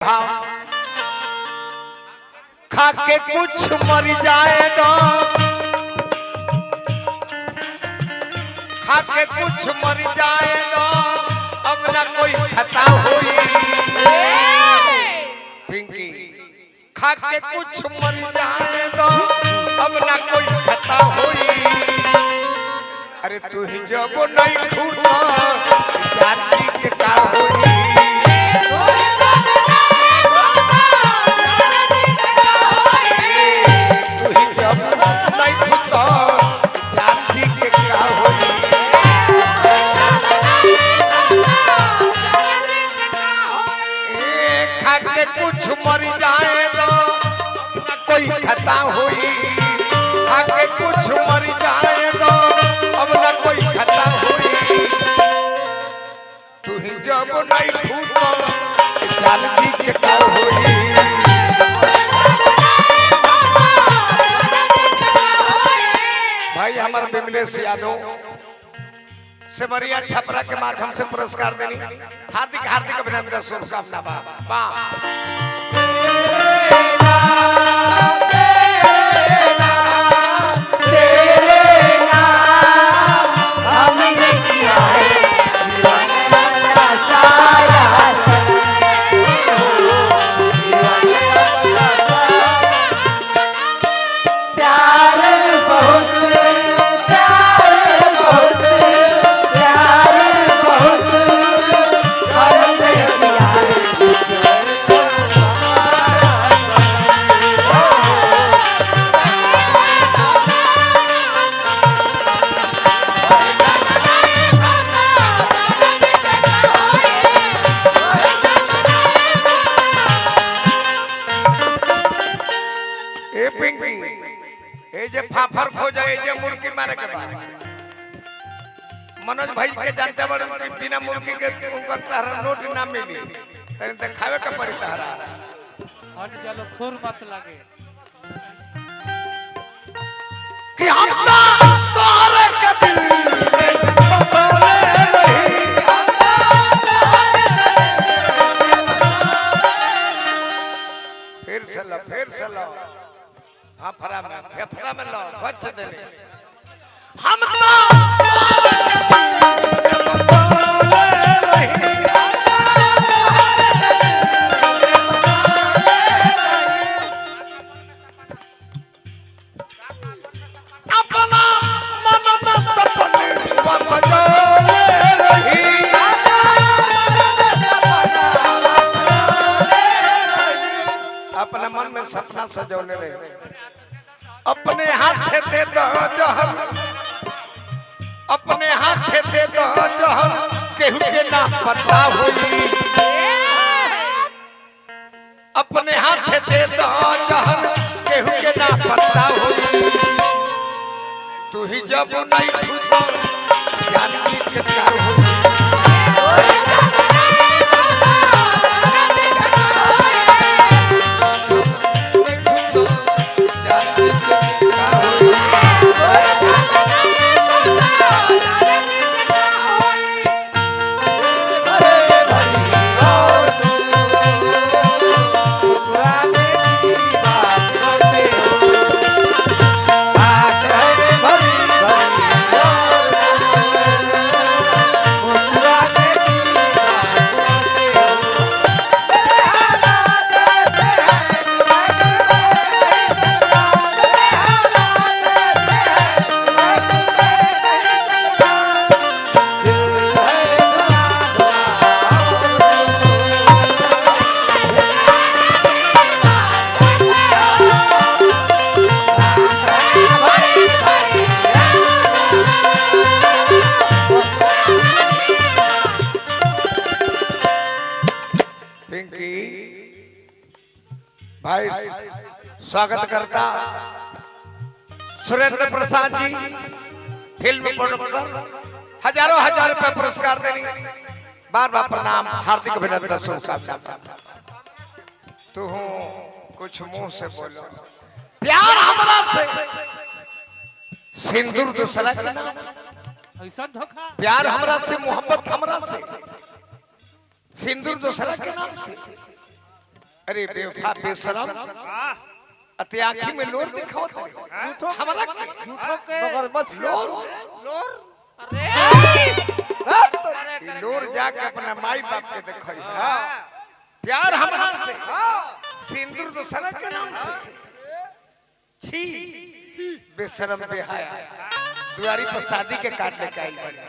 खा के कुछ मर जाएगा, खा के कुछ मर जाएगा, अब ना कोई खता हुई। पिंकी खा के कुछ मर जाएगा, अब ना कोई खता हुई। अरे तू ही जब नहीं खुदा जाती के का हुई। कुछ मर जाएगा ना कोई खता हुई। खाके कुछ मर जाएगा अब ना कोई खता हुई। तू ही जब नहीं खुदा जानती के का हुई। भाई हमारे बिमलेश यादव सेमरिया छपरा के माध्यम से पुरस्कार देनी हार्दिक हार्दिक अभिनंदन शुभकामना। बा फाफर खोजा जे मुर्गी मारे के बाद मनोज भाई के जानते बड़े बिना मुर्गी के उनकर तारा नोट ना मिली तने दिखावे के पड़ी तारा हट चलो खुर मत लागे कि हम तोरे के दिल में बसले रही। फिर से लो हाँ फरा में लो बच दे हम अपना मन में सपने सजोले रही। अपने मन में सपना सजोले रही। अपने हाथ दे दो जहर, अपने हाथ दे दो जहर, केहू के ना पता हुई। अपने हाथ दे दो जहर, केहू के ना पता हुई। तू ही जब नहीं खुदा जानती के का हुई। भाई स्वागत करता सुरेंद्र प्रसाद जी फिल्म प्रोडक्शन हजारों हजार रुपए पुरस्कार देनी बार बार प्रणाम हार्दिक अभिनंदन शुभकामना। तू कुछ मुंह से बोलो प्यार हमरा से सिंदूर दूसरा के नाम ऐसा धोखा प्यार हमरा से मोहब्बत हमरा से सिंदूर दूसरा के नाम से अरे बेवफा बेशरम अते आंखी में लोर दिखाओ हमारा मगर बस लोर लोर अरे ई लोर जाके अपना माई बाप के देखो प्यार हमरा से सिंदूर तो सनक के नाम से छी बेशरम बेहाया दुआरी पर शादी के काट लेके आइल बड़े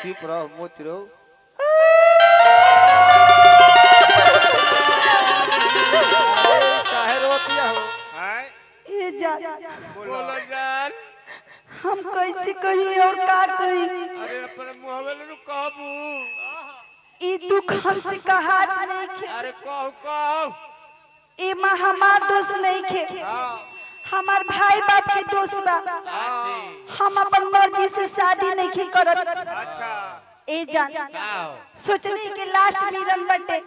चुप रहो मोती रहो काहे रोतिया हो ये जा बोलो जान हम कैसे कही और का कही अरे अपने मुंहवे नु कहबू ई दुख हमसे कहात नहीं खे अरे कहो ई मां हमार दोस्त नहीं खे हमार भाई बाप के दोस्त बा हम अपन मर्जी से शादी नहीं की करत अच्छा ए जान सोचनी के लास्ट मिलन बटे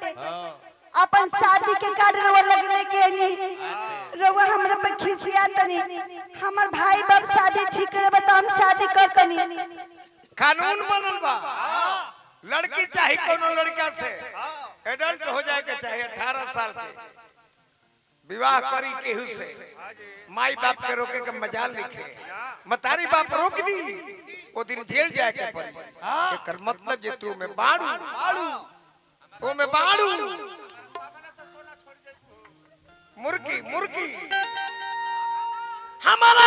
अपन शादी के कार्ड रवा लगने के नहीं रवा हमरा पे खिसिया तनी हमर भाई बाप शादी ठीक करे बता हम शादी करतनी कानून बनल बा लड़की चाहे कोनो लड़का से एडल्ट हो जाए के चाहे 18 साल के विवाह करी केहू से माई बाप के रोके के मजाल लिखे मतारी बाप रोक दी ओ दिन जेल जाए के पड़ी एकर मतलब जे तू में बाड़ू ओ में बाड़ू मुर्गी मुर्गी हमारा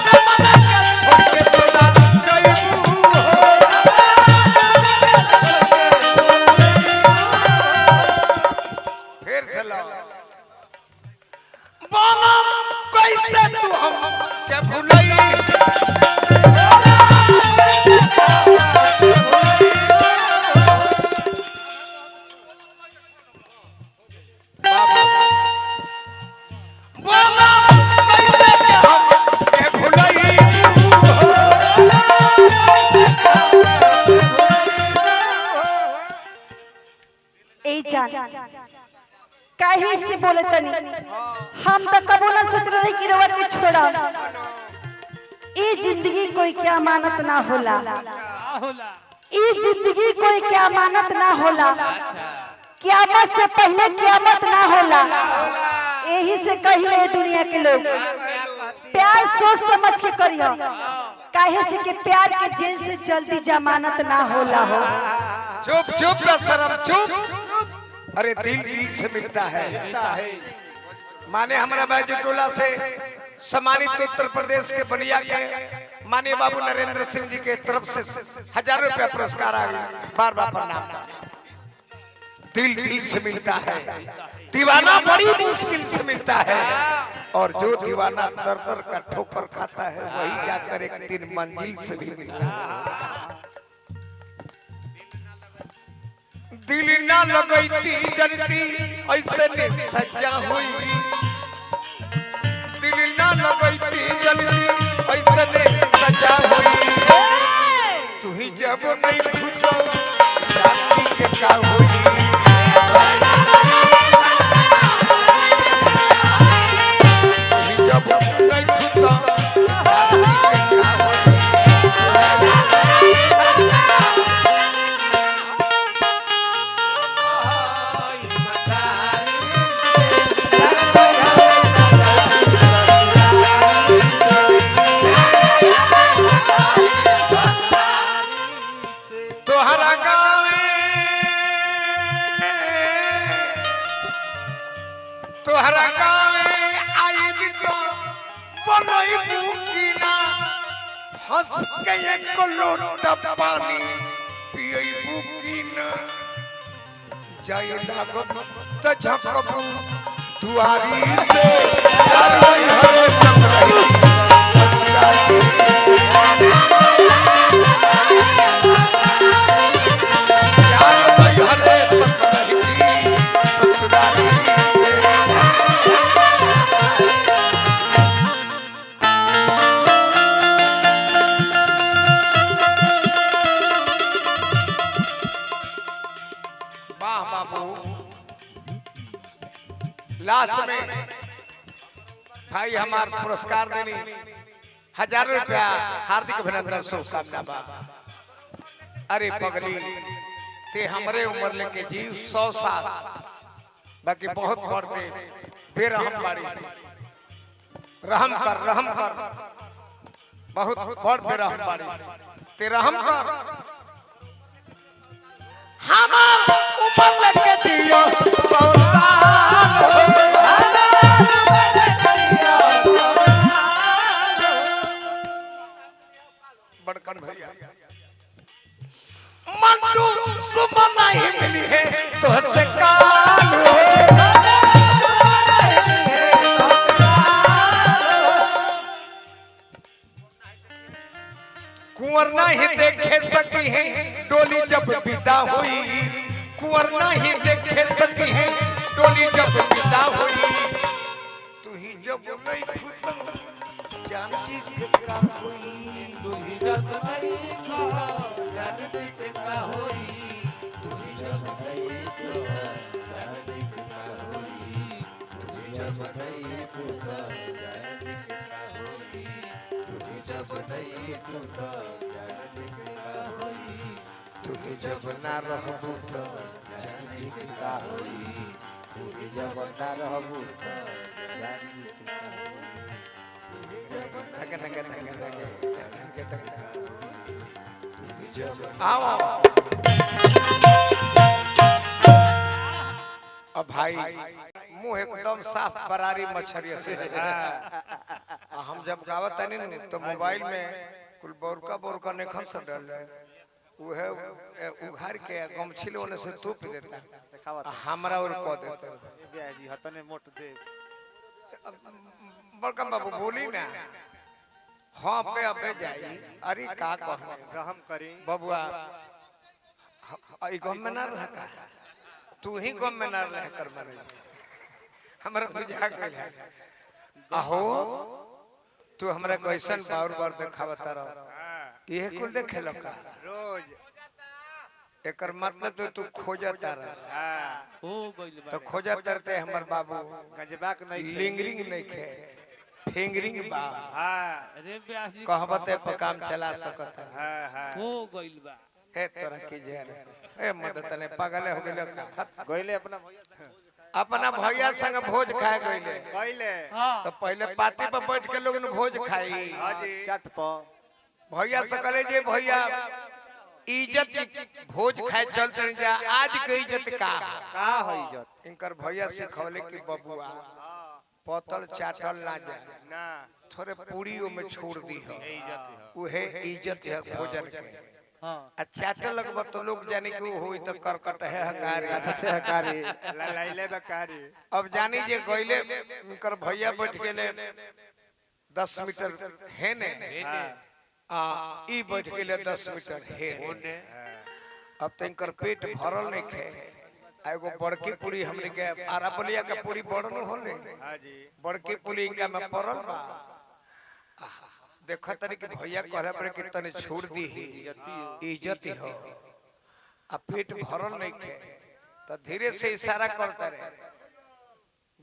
छोड़ के तोला गईबू फिर से लो बाबा कैसे तू हम के भूलई बाबा बाबा कैसे के हम के भूलई ए जान काहे से बोले तनी हम तो कबो ना सोच रहे कि रवा के छोड़ा ई जिंदगी कोई क्या अमानत ना होला होला ई जिंदगी कोई क्या अमानत ना होला कियामत से पहले कियामत ना होला यही से कहिले दुनिया के लोग प्यार सोच समझ के करियो काहे से कि प्यार के जेल से जल्दी जमानत ना होला हो चुप चुप ना शर्म चुप अरे दिल दिल से मिलता है माने हमारा बाजू टोला से सम्मानित उत्तर प्रदेश के बलिया के माननीय बाबू नरेंद्र सिंह जी के तरफ से 1000 रुपया पुरस्कार आ गया बार बार प्रणाम दिल दिल से मिलता है दीवाना बड़ी मुश्किल से मिलता है और जो दीवाना दर दर का ठोकर खाता है वही जाकर एक दिन मंजिल से भी मिलता है दिल ना लगैती जरती ऐसे ने सजा हुई दिल ना लगैती जरती ऐसे ने सजा हुई तू ही जब नहीं खुदा जाती के का हुई तू ही जब नहीं खुदा जाती के का हुई तोहरा गावे आई तो बनई बुकीना हंस के एक लोटा पानी पियई बुकीना जाए लागब त झकबू दुआरी से लड़ई हरे चमरई लास्ट में भाई भाई हमार पुरस्कार देनी 1000 रुपया हार्दिक अभिनंदन शुभकामना बा। अरे पगली ते हमरे उम्र लेके जीव 100 साल बाकी बहुत बढ़ते बेरहम बारिश रहम कर बहुत बड़ बेरहम बारिश ते रहम कर हमार उम्र लेके जियो 100 साल बड़कन भैया मंटू सुबह नहीं मिली है तो से काल कुंवर नहीं देखे सकी है डोली जब विदा हुई कुंवर नहीं देखे सकी है डोली जब विदा हुई तू ही जब नहीं खुदा जानती का हुई तू ही जब नहीं कहा जानती कितना होई तू ही जब नहीं कहा जानती कितना होई तू ही जब नहीं कहा जानती कितना होई तू ही जब नहीं कहा जानती कितना होई तू ही जब ना रहबू तो जानती कितना होई तू ही जब ना रहबू तो जानती कितना होई आओ अब भाई मुंह एकदम साफ बरारी मछरिया से हम जब गावत तनी न तो मोबाइल में कुल बोरका नेखम से डल उहे उघार के गमछी लोने से तूप देता हमरा और को देता जी हतने मोट दे बड़कम बाबू बोली ना हाँ पे अबे जाई अरे का कहने रहम करी बबुआ ई गम में ना रह का तू ही गम में ना रह कर मरे हमरा बुझा गइल है आहो तू हमरा कैसन बार देखावता रह ये कुल देखे लका रोज एकर मतलब तो तू खोजता रह हो गइल बा तो खोजता रहते हमर बाबू गजबाक नहीं लिंगरिंग नहीं खे फिंगरिंग बा अरे व्यास जी कहबते पर काम चला सकत हो गइल बा हे तोरा की जेर ए मदद ने पागल हो गेल का गइले अपना भैया अपना भैया संग भोज खाए गइले गइले हां तो पहले पार्टी पर बैठ के लोग भोज खाई हां जी चट प भैया से कहले जे भैया इज्जत भोज खाए चलते जा आज के इज्जत का हो इज्जत इनकर भैया सिखवले कि बबुआ पतल चाटल ना जाए ना थोड़े पूड़ियों में छोड़ दी हो इज्जत उहे इज्जत है भोजन के हां आ चाटल लगब तो लोग जाने कि होई तो करकट है हकारी से हकारी ललाइले बकारी अब जानी जे गइले इनकर भैया बैठ गेले 10 मीटर है ने आ ई बैठ गेले 10 मीटर है ने अब तो इनकर पेट भरल नहीं खे एगो बड़की पूरी हमने के आरा बलिया के पूरी बड़न होले हां जी बड़की पूरी इनका में पड़ल बा देखो तरी कि भैया कहले पर कि तने छोड़ दी इज्जत हो आ पेट भरल नहीं खे तो धीरे से इशारा करता रहे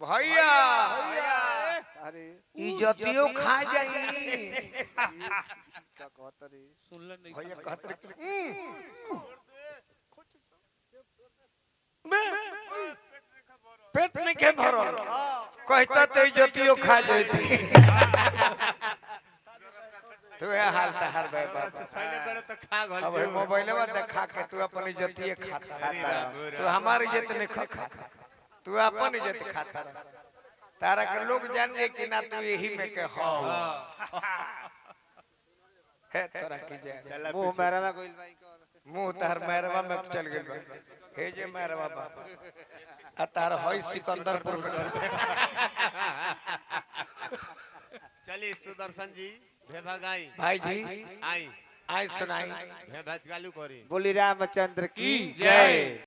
भैया अरे इज्जतियो खा जाई क्या कहतरी सुनले नहीं भैया कहते रहे पेट नहीं के भरल कहता तो इज्जतियो खा जाती तू है हाल तहार बे बाबा पहले बड़े तो खा गल अब मोबाइलवा देखा के तू अपन इज्जतिए खाता तू हमारी इज्जत नहीं खाता तू अपन इज्जत खाता रह तारा के लोग जान जाए कि ना तू यही में के हो है तोरा की जाए मुंह मेरा में गइल भाई को मुंह तार मैरवा में चल गेल बा हे जे मैरवा बाबा आ तार होई सिकंदरपुर में चलिए सुदर्शन जी भेभा गाई भाई जी आई आई सुनाई भेभा चालू करी बोली रामचंद्र की जय।